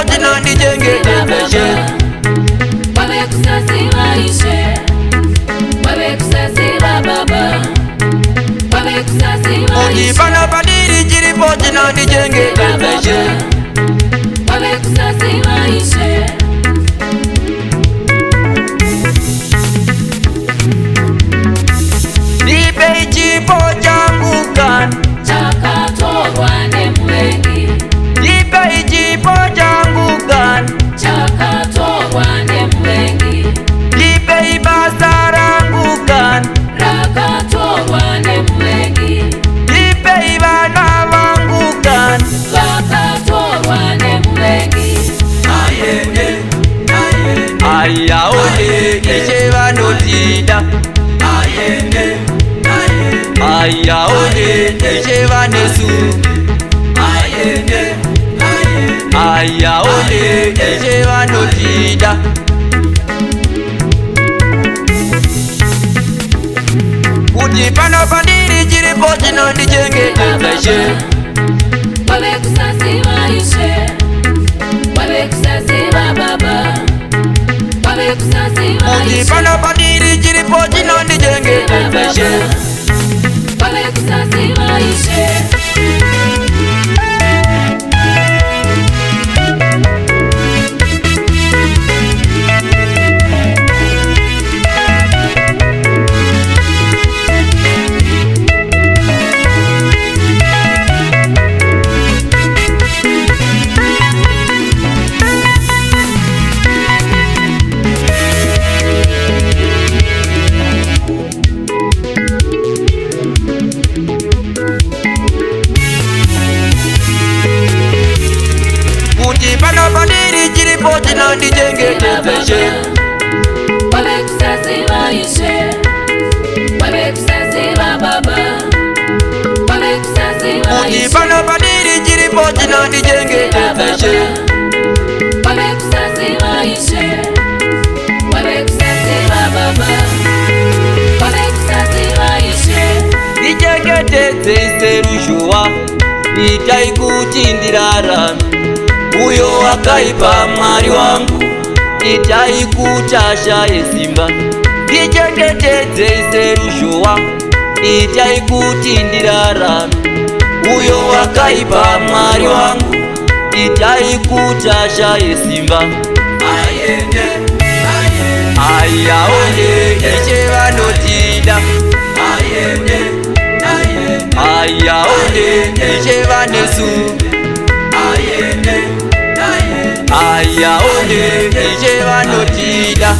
ripoti na nijengedezeshe. Wamekusasira ishe, wamekusasira baba, wamekusasira ishe. Ujipana badiri jiripoti na nijengedezeshe. Wamekusasira ishe. Nipe ichipo changu kan Chakatorwa ne mwengi. Nipe ichipo changu kan Chakatorwa ne mwengi. Nipe ibasarangu kan Rakatorwa ne mwengi. Nipe ibana wangu kan Rakatorwa ne mwengi. Ayene, ayene Aya ole isheva notida Ayene, ayene Aya ole isheva nesu Ayene, ayene Aya ole isheva notida Ujipana badiri jiripoti na nijengedezeshe. Wamekusasira ishe, wamekusasira baba, wamekusasira ishe. Ujipana badiri jiripoti na nijengedezeshe. Wamekusasira ishe. Ujipana badiri jiripoti na nijengedezeshe. Wamekusasira ishe, wamekusasira baba, wamekusasira ishe. Ujipana badiri jiripoti na nijengedezeshe. Wamekusasira ishe, wamekusasira baba, wamekusasira ishe. Nijengedezeshe rushuwa nitaikutindira rami. Uyo wakaipa mwari wangu nitaikutasha yesimba. Nijengedezeshe rushuwa nitaikutindira rami. Uyo wakaipa mwari wangu nitaikutasha yesimba. Ayene, ayene Aya ole isheva notida Ayene, ayene Aya ole isheva nesu Ayene, ayene Aya ole isheva notida